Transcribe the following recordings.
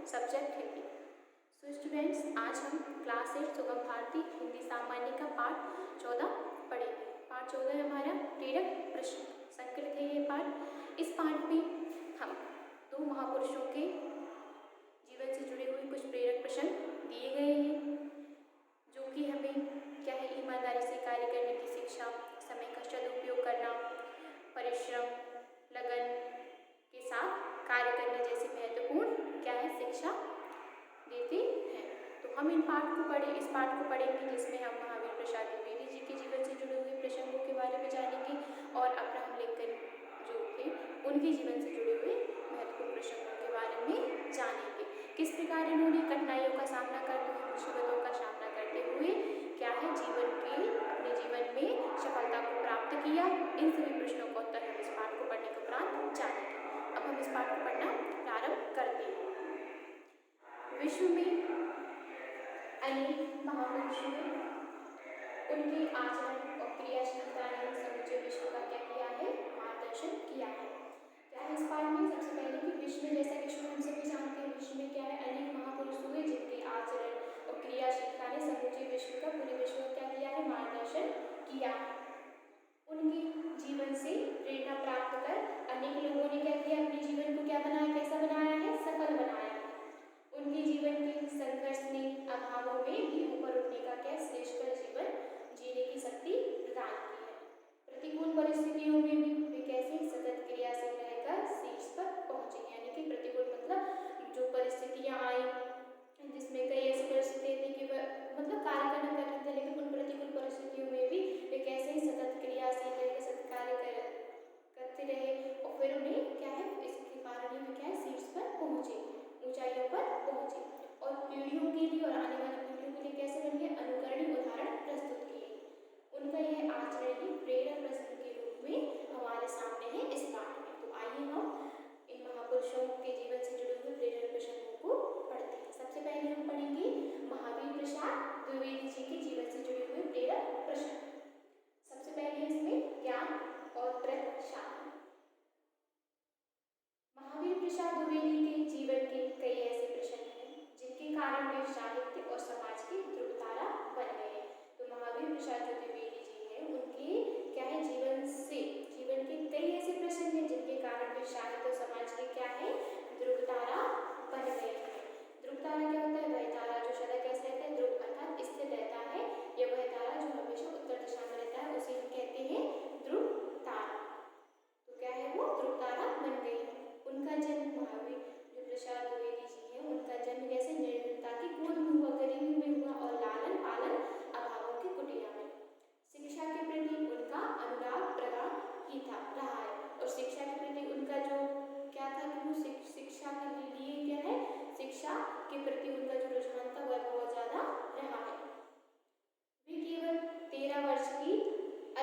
Subject Hindi. So students, आज हम class 8 सुगम भारती हिंदी सामान्य का पाठ 14 पढ़ेंगे। पाठ 14 हमारा प्रेरक प्रश्न संकलित है ये पाठ। इस पाठ में हम दो महापुरुषों के जीवन से जुड़े हुए कुछ प्रेरक प्रश्न दिए गए हैं, जो कि हमें क्या है, ईमानदारी से कार्य करने की शिक्षा, समय का सदुपयोग करना, परिश्रम, लगन के साथ कार्य करने जैसी महत्वपूर्ण क्या है शिक्षा देते हैं। तो हम इस पाठ को पढ़ेंगे, जिसमें हम महावीर प्रसाद द्विवेदी जी के जीवन से जुड़े हुए प्रसंगों के बारे में जानेंगे और अब्राहम लिंकन जो थे उनके जीवन से जुड़े हुए महत्वपूर्ण प्रसंगों के बारे में जानेंगे। किस प्रकार इन्होंने कठिनाइयों का सामना करते हुए, मुसीबतों का सामना करते हुए क्या है अपने जीवन में सफलता को प्राप्त किया। इन सभी प्रश्नों का उत्तर हम इस पाठ को पढ़ने के उपरांत जानेंगे। अब हम इस पाठ को पढ़ना प्रारंभ करते हैं। विश्व में अनेक महापुरुषों ने उनके आचरण और क्रियाशीलता ने समूचे विश्व का क्या किया है, मार्गदर्शन किया है। क्या है इस पाठ में? सबसे पहले कि विश्व में, जैसा कि हम सभी जानते हैं, विश्व में क्या है, अनेक महापुरुष हुए जिनके आचरण और क्रियाशीलता ने समूचे विश्व का, पूरे विश्व का क्या किया है, मार्गदर्शन किया है। उनके जीवन से प्रेरणा प्राप्त कर अनेक लोगों ने क्या किया, अपने जीवन को क्या बनाया, कैसा बनाया है, सफल बनाया है। उनके जीवन के संघर्ष ने अभावों में भी ऊपर उठने का क्या श्रेष्ठ जीवन जीने की शक्ति प्रदान की है। प्रतिकूल परिस्थितियों में भी वे कैसे सतत क्रिया से रहकर शीर्ष पर पहुंचे। यानी कि प्रतिकूल मतलब जो परिस्थितियां आई, जिसमें कई ऐसी परिस्थितियां थी कि वह कार्य करना कर रहे थे, लेकिन उन प्रतिकूल परिस्थितियों में भी वे कैसे ही सतत क्रियाशील रहे, सतत कार्य करते रहे और फिर उन्हें क्या है, इसके कारण ही वे क्या है, शीर्ष पर पहुंचे, ऊंचाइयों पर पहुंचे और पीढ़ियों के लिए और आने वाली पीढ़ियों के लिए कैसे बन गए, अनुकरणीय उदाहरण प्रस्तुत किए। उनका यह आचरण ही प्रेरक प्रश्न के रूप में हमारे सामने है इस पाठ में। तो आइए हम इन महापुरुषों के जीवन से जुड़े हुए प्रेरक प्रसंगों को पढ़ते हैं। सबसे पहले हम पढ़ेंगे महावीर प्रसाद द्विवेदी जी के जीवन से जुड़े हुए प्रेरक प्रसंग। सबसे पहले इसमें ज्ञान और प्रसाद। महावीर प्रसाद द्विवेदी के जीवन के कई ऐसे प्रसंग हैं जिनके कारण वे साहित्य और समाज के ध्रुवतारा बन गए। तो महावीर प्रसाद जो द्विवेदी जी हैं, उनके क्या है, जीवन के कई ऐसे प्रसंग हैं जिनके कारण वे साहित्य और समाज के क्या है, ध्रुवतारा बन गए हैं। ध्रुवतारा क्या होता है? वह तारा जो सदा कैसे रहता है, ध्रुव अर्थात स्थिर रहता है, या वह तारा जो हमेशा उत्तर दिशा में रहता है, उसे हम कहते हैं ध्रुव तारा। तो क्या है, वो ध्रुव तारा बन गई है। उनका जन्म, महावीर जो प्रसाद द्विवेदी जी हैं, उनका जन्म कैसे, निर्धनता की गोद में हुआ, गरीबी में हुआ और लालन पालन अभावों की कुटिया में। शिक्षा के प्रति उनका अनुराग प्रगाढ़ ही रहा है और शिक्षा के प्रति उनका जो क्या था कि वो शिक्षा के लिए क्या है, शिक्षा के प्रति उनका जो रुझान था वह बहुत ज्यादा रहा है। वे केवल 13 वर्ष की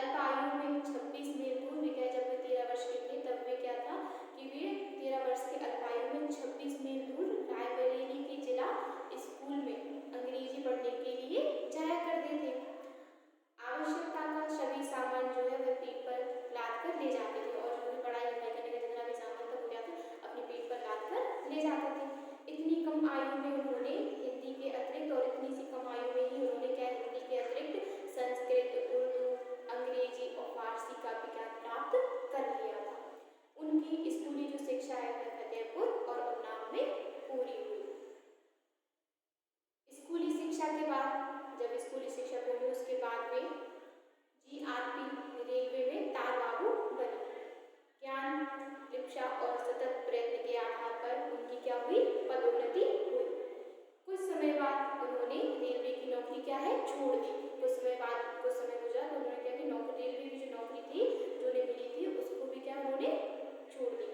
अल्पायु में 26 मील दूर, जब वे 13 वर्ष के थे तब वे क्या था कि वे 13 वर्ष के अल्पायु में 26 मील दूर रायबरेली के जिला स्कूल में अंग्रेजी पढ़ने के लिए जाया करते थे। आवश्यकता का सभी सामान जो है वह पीठ पर लाद कर ले जाते थे और जो भी पढ़ाई लिखाई करने का जितना भी सामान था वो क्या था, अपनी पीठ पर लाद कर ले जाते थे। इतनी कम आयु में उन्होंने हिंदी के अतिरिक्त, और इतनी सी कम आयु में ही उन्होंने क्या, हिंदी के अतिरिक्त संस्कृत, उर्दू, अंग्रेजी और फारसी का भी ज्ञान प्राप्त कर लिया था। उनकी स्कूली जो शिक्षा है वह फतेहपुर और उन्नाव में पूरी हुई। स्कूली शिक्षा के बाद, जब स्कूली शिक्षा पूरी, उसके बाद वे GRP रेलवे में तार बाबू बनी। ज्ञान, शिक्षा और सतत प्रयत्न के आधार पर उनकी क्या हुई, पदोन्नति हुई। कुछ समय बाद उन्होंने रेलवे की नौकरी क्या है, छोड़ दी। कुछ समय गुजरा तो उन्होंने क्या की नौकरी, रेलवे की जो नौकरी थी जो उन्हें मिली थी उसको भी क्या उन्होंने छोड़ दी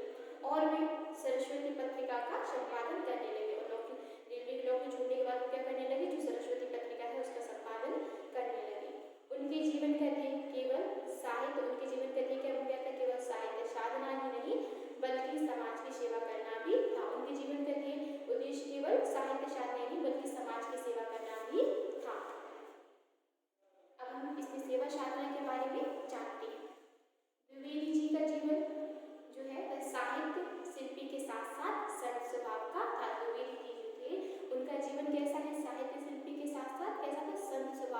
और वे सरस्वती पत्रिका का संपादन करने लगे। और रेलवे की नौकरी छोड़ने के बाद वो क्या करने लगे, जो सरस्वती पत्रिका है उसका संपादन करने लगे। उनके जीवन का ध्येय केवल साहित्य, क्या था, केवल साहित्य साधना ही नहीं बल्कि समाज की सेवा करना भी था। उनके जीवन का ध्येय उद्देश्य केवल साहित्य साधना नहीं बल्कि समाज की सेवा करना भी था। अब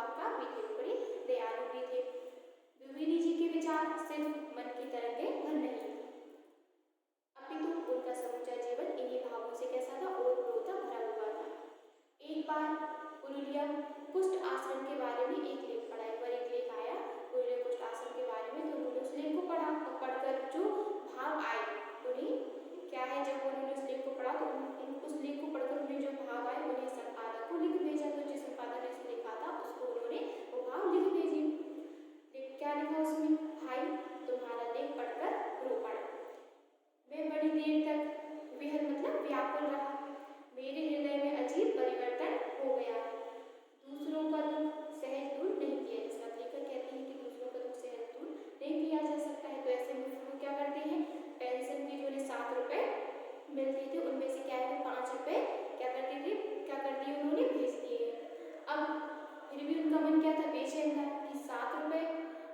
स्वभाव का भी थे, बड़े दयालु भी थे। द्विवेदी जी के विचार सिर्फ मन की तरंगें भर नहीं थे, अपितु उनका समूचा जीवन इन्हीं भावों से कैसा था, ओतप्रोत भरा हुआ था। एक बार पुरुलिया कुष्ठ आश्रम के बारे में एक लेख पढ़ा, एक बार एक लेख आया पुरुलिया कुष्ठ आश्रम के बारे में, तो उन्होंने उस लेख को पढ़ा और पढ़कर जो भाव आए उन्हें क्या है, जब उन्होंने उस लेख को पढ़ा तो उस लेख को पढ़कर उन्हें जो भाव आए उन्हें संपादक को लिख भेजा। तो जिस संपादक ने उसे लिखा था उसको उन्होंने वो भाव लिख भेजे। क्या लिखा उसमें, भाई तुम्हारा लेख पढ़कर रो पड़ा, मैं बड़ी देर तक बेहद मतलब व्याकुल रहा, मेरे हृदय में अजीब परिवर्तन हो गया, दूसरों का दुख सहज दूर नहीं किया। इसका लेखक कहते हैं कि दूसरों का दुख सहज दूर नहीं किया जा सकता है। तो ऐसे में वो क्या करते हैं, पेंशन की जो उन्हें 7 रुपए मिलती थी उनमें से क्या है 5 रुपए क्या करती थी, क्या कर दिए उन्होंने, भेज दिए। अब फिर भी उनका मन क्या था, बेचैन था कि 7 रुपए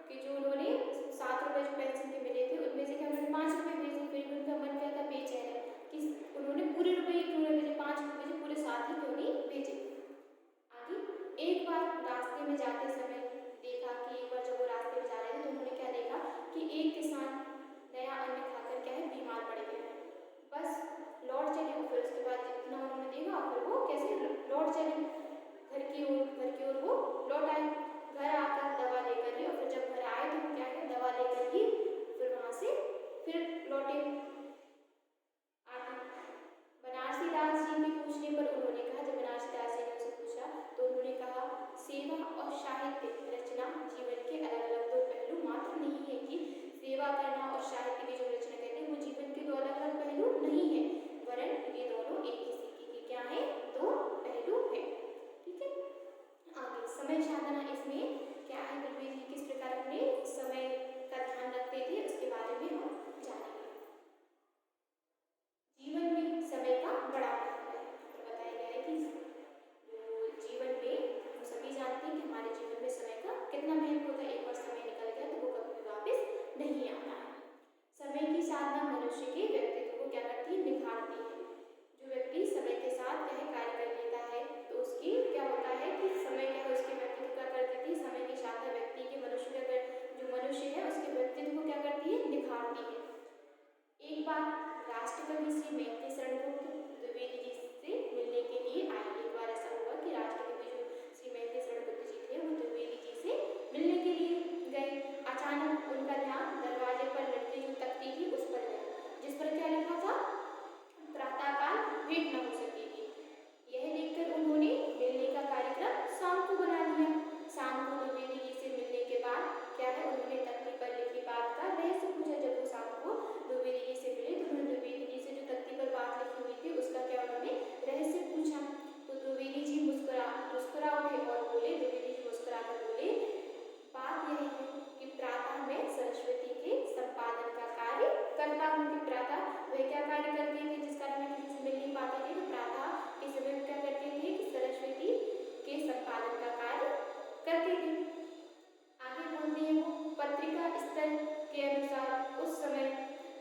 कि जो उन्होंने 7 रुपए जो पेंशन के मिले थे उनमें से क्या उन्होंने 5 रुपए भेजे, फिर भी उनका मन क्या था, बेचैन है कि उन्होंने पूरे रुपए क्यों नहीं भेजे, 5 रुपए भेजे, पूरे 7 ही क्यों नहीं भेजे। आगे एक बार रास्ते में जाते समय देखा कि एक बार जब वो रास्ते में जा रहे थे तो उन्होंने क्या देखा कि एक किसान नया अन्न खाकर क्या है बीमार पड़ गया, बस लौट चले। फिर उसके बाद जितना उन्होंने देखा फिर वो कैसे लौट चले घर की ओर वो लौट आए, घर आकर दवा लेकर ही, और फिर जब घर आए तो वो क्या है दवा लेकर ही फिर वहां से फिर लौटे। आगे बनारसी दास जी के पूछने पर उन्होंने कहा, जब बनारसी दास जी ने उसे पूछा तो उन्होंने कहा, सेवा और साहित्य रचना जीवन के अलग अलग दो पहलू मात्र नहीं है, कि सेवा करना और साहित्य की जो रचना कहते हैं वो जीवन के दो अलग अलग पहलू नहीं है, वरन ये दोनों एक ही सिक्के के क्या है, दो पहलू है। ठीक है, आगे समय साधना, इसमें क्या है द्विवेदी जी किस प्रकार अपने समय का ध्यान रखते थे उसके बारे में हम जानेंगे। जीवन में समय का बड़ा महत्व है, तो बताया गया है कि जीवन में हम सभी जानते हैं कि हमारे जीवन में समय का कितना महत्व होता है, एक बार समय निकल गया तो वो कभी भी वापस नहीं आता है। समय की साधना मनुष्य के व्यक्तित्व को क्या करती है, निखारती है। जो व्यक्ति समय के साथ वह कार्य कर लेता है तो उसकी क्या होता है कि समय क्या है उसके व्यक्तित्व क्या कर देती है, समय की साधना व्यक्ति के मनुष्य का जो मनुष्य है उसके व्यक्तित्व को क्या करती है, निखारती है। एक बार राष्ट्रकवि श्री मैथिली शरण गुप्त द्विवेदी जी से मिलने के लिए आए। एक बार ऐसा हुआ कि राष्ट्रकवि जो श्री मैथिली शरण गुप्त जी थे वो द्विवेदी जी से मिलने के लिए गए। अचानक उनका ध्यान दरवाजे पर लटकी जो तख्ती थी उस पर गया, जिस पर क्या लिखा था, प्रातःकाल भेंट न हो सकेगी। यह देखकर उन्होंने मिलने का कार्यक्रम शाम को बना लिया। शाम को द्विवेदी जी से मिलने के बाद क्या है उन्होंने तख्ती पर लिखी बात का रहस्य पूछा। जब वो शाम को द्विवेदी जी से मिले तो उन्होंने द्विवेदी जी से जो तख्ती पर बात लिखी हुई थी उसका क्या उन्होंने रहस्य पूछा। तो द्विवेदी जी मुस्कुरा उठे और बोले, द्विवेदी जी मुस्कुरा कर बोले, बात यह है कि प्रातः में सरस्वती के संपादन का कार्य करता हूँ। कि प्रातः वह क्या कार्य करते थे जिस कारण में किसी से मिल नहीं पाते थे, तो प्रातः के समय क्या करते थे कि सरस्वती के संपादन का कार्य करते थे। आगे बोलते हैं वो पत्रिका स्तर के अनुसार उस समय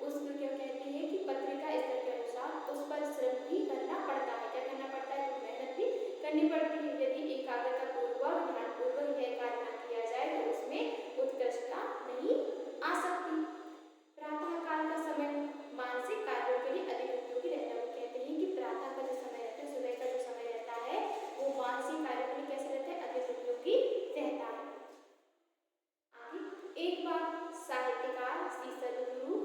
उसको क्या कहते हैं कि पत्रिका स्तर के अनुसार उस पर श्रम भी करना पड़ता है। क्या करना पड़ता है, तो मेहनत भी करनी पड़ती है। यदि एकाग्रता पूर्वक ध्यानपूर्वक यह कार्य न किया जाए तो उसमें उत्कृष्टता नहीं आ सकती। प्रातः काल का समय मानसिक कार्यों के लिए अधिक उपयोगी रहता है। वो कहते हैं कि प्रातः का जो समय रहता है, सुबह का जो समय रहता है वो मानसिक कार्यों के लिए कैसे रहता है, अधिक उपयोगी रहता है। आगे एक बार साहित्यकार श्री सद्गुरु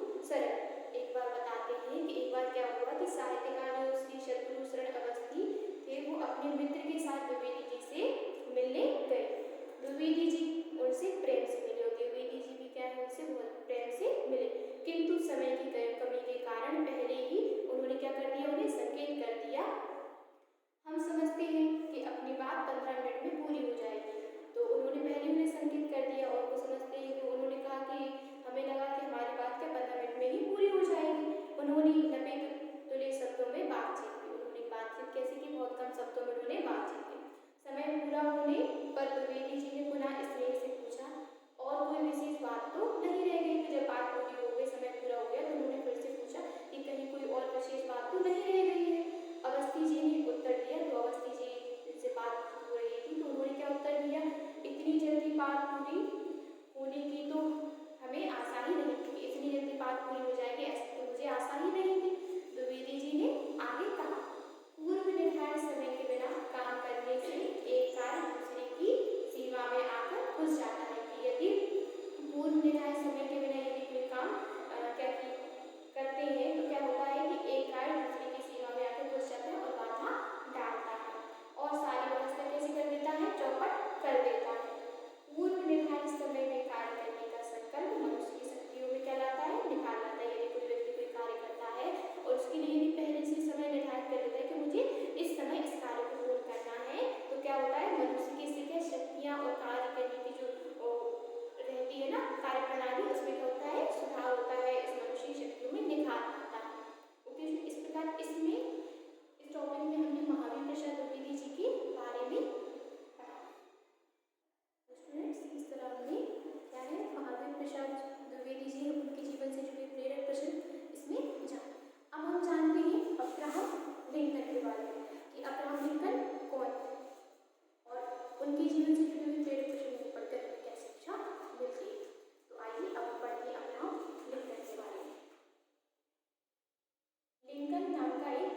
का एक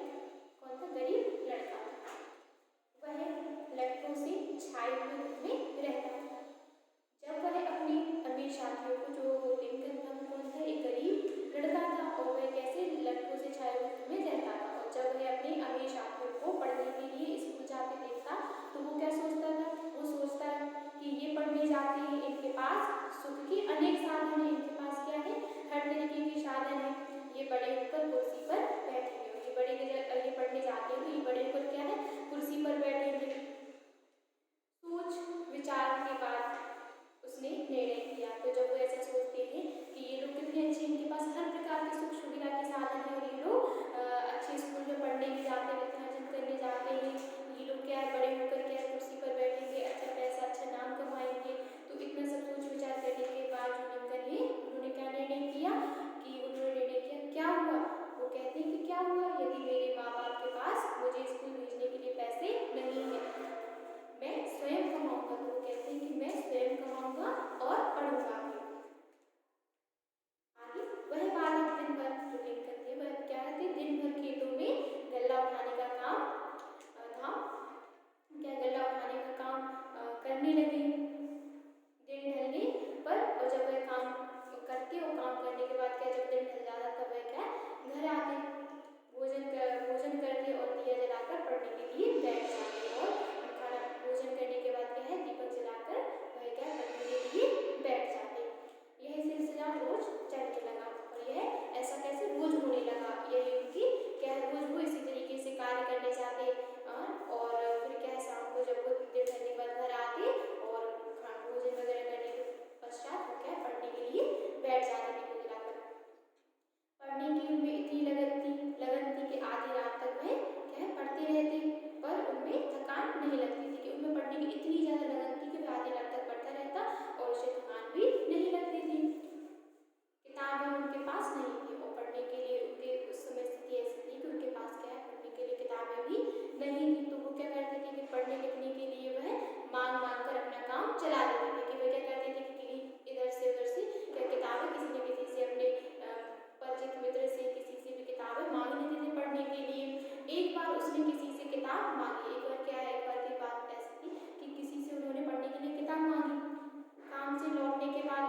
कौन था गरीब लड़का था। वह लट्टों से छाए हुए घर में रहता था। जब वह अपने अमीर साथियों को, जो लिंकन था वो कौन था, एक गरीब लड़का था और वह कैसे लट्टों से छाए हुए घर में रहता था। और जब वह अपने अमीर साथियों को पढ़ने के लिए स्कूल जाते देखता तो वो क्या सोचता था, वो सोचता कि ये पढ़ने जाते हैं, इनके पास सुख के अनेक साधन हैं, इनके पास क्या है, हर तरीके के साधन है, ये बड़े होकर कुर्सी पर बैठेंगे। ये पढ़ने जाते हैं तो ये बड़े होकर क्या है, कुर्सी पर बैठेंगे। सोच विचार के बाद उसने निर्णय किया। तो जब वो ऐसा सोचते हैं कि ये लोग कितने अच्छे, इनके पास हर प्रकार की सुख सुविधा के साधन है और ये लोग अच्छे स्कूल में पढ़ने भी जाते हैं, विद्या अर्जन करने जाते हैं, ये लोग क्या है, बड़े होकर क्या है, कुर्सी पर बैठेंगे, अच्छा पैसा अच्छा नाम कमाएंगे। तो इतना सब सोच विचार करने के बाद जो लिंकन है उन्होंने क्या निर्णय किया कि उन्होंने निर्णय किया क्या हुआ, वो कहते हैं कि क्या हुआ यदि मेरे माँ बाप के पास मुझे स्कूल भेजने के लिए पैसे नहीं है, मैं स्वयं कमाऊंगा। तो वो कहते हैं कि मैं स्वयं कमाऊंगा और पढ़ूंगा भी। आगे वह बालक दिन भर, जो लिंकन थे वह क्या थे, दिन भर खेतों में गल्ला उठाने का काम था, क्या गल्ला उठाने का काम करने लगे दिन ढलने पर। और जब वह काम करते और काम करने के बाद क्या, जब दिन ढल जाता तब वह क्या घर आते, भोजन करते और दिया जलाकर पढ़ने के लिए बैठ जाते। और खाना भोजन करने के बाद क्या है, दीपक जलाकर वह क्या पढ़ने के लिए बैठ जाते। यह सिलसिला रोज चलने लगा और यह ऐसा कैसे रोज होने लगा, यह उनकी क्या रोज वो इसी तरीके से कार्य करने जाते। और फिर क्या है, शाम को जब वो दिन ढलने के बाद घर आते और भोजन वगैरह करने के पश्चात वो क्या पढ़ने के लिए बैठ जाते दीपक जलाकर। पढ़ने की उनमें इतनी लगन थी कि आधी रात तक वह क्या है पढ़ते रहते, पर उनमें थकान नहीं लगती थी, कि उनमें पढ़ने की इतनी ज़्यादा लगन थी कि वह आधी रात तक पढ़ता रहता और उसे थकान भी नहीं लगती थी। किताबें उनके पास नहीं थी और पढ़ने के लिए उनके उस समय स्थिति ऐसी थी कि उनके पास क्या है, पढ़ने के लिए किताबें भी नहीं थी। तो वो क्या करते थे कि पढ़ने लिखने के लिए वह मांग कर अपना काम चला देते थे। कि वह क्या करते थे कि इधर से उधर से क्या किताबें किसी न किसी से, अपने परिचित मित्र से, किसी से भी किताबें मांग लेते थे पढ़ने के लिए। एक बार उसने किसी से किताब मांगी, एक बार क्या है, एक बार की बात ऐसी थी कि किसी से उन्होंने पढ़ने के लिए किताब मांगी। काम से लौटने के बाद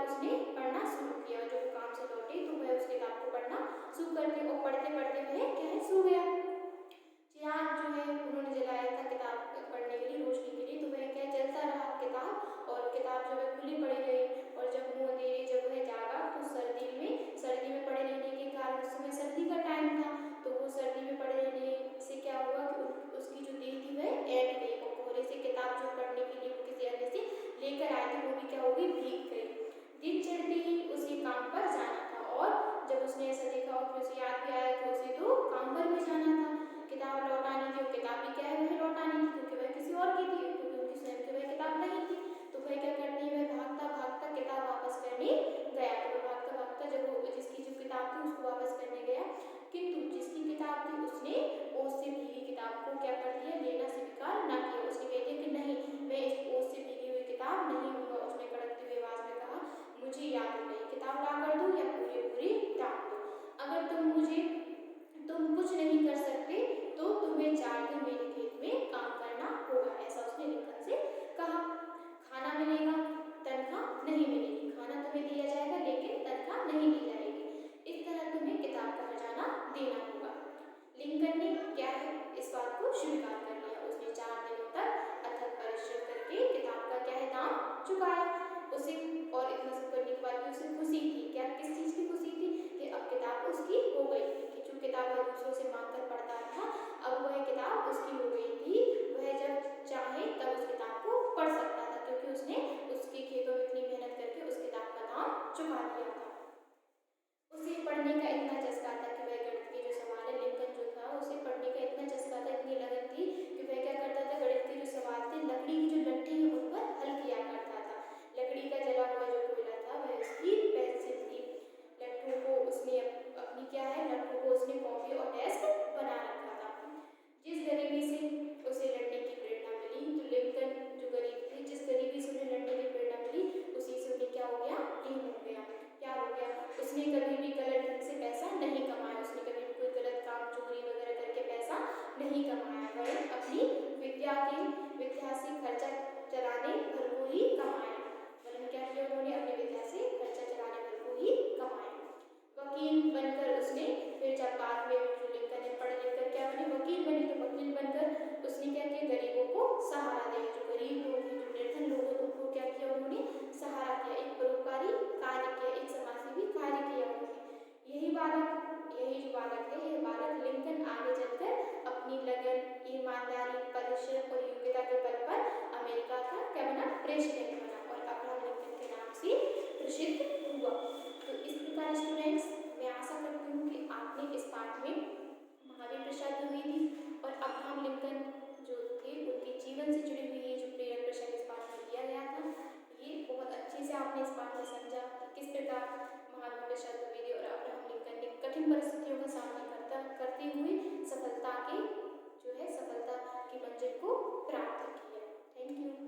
नहीं कमाया, वरन अपनी विद्या से खर्चा चलाने भर को ही कमाया। वरन क्या किया उन्होंने? अपनी विद्या से खर्चा चलाने भर को ही कमाया। वकील बनकर उसने फिर जब बाद में जो लिंकन ने पढ़ लिख कर क्या बने? वकील बने। तो वकील बनकर उसने क्या किया? गरीबों को सहारा दिया। जो गरीब लोग हैं, जो निर्धन लोग हैं, उनको क्या किया उन्होंने? सहारा किया, एक परोपकारी कार्य किया, एक समाजसेवी कार्य किया उन्होंने। यही जो बालक है, यह बालक लिंकन आगे चलकर अपनी लगन, ईमानदारी, परिश्रम और योग्यता के बल पर अमेरिका का क्या बना? प्रेसिडेंट बना और अब्राहम लिंकन के नाम से प्रसिद्ध हुआ। तो इस प्रकार स्टूडेंट्स, मैं आशा करती हूँ कि आपने इस पाठ में महावीर प्रसाद द्विवेदी और अब्राहम लिंकन जो थे उनके जीवन से जुड़ी हुई ये जो प्रेरक प्रसंग इस पाठ में दिया गया था, ये बहुत अच्छे से आपने इस पाठ में समझा कि किस प्रकार महावीर प्रसाद द्विवेदी और अब्राहम लिंकन ने कठिन परिस्थितियों का सामना करते हुए सफलता की मंजिल को प्राप्त किया। Thank you.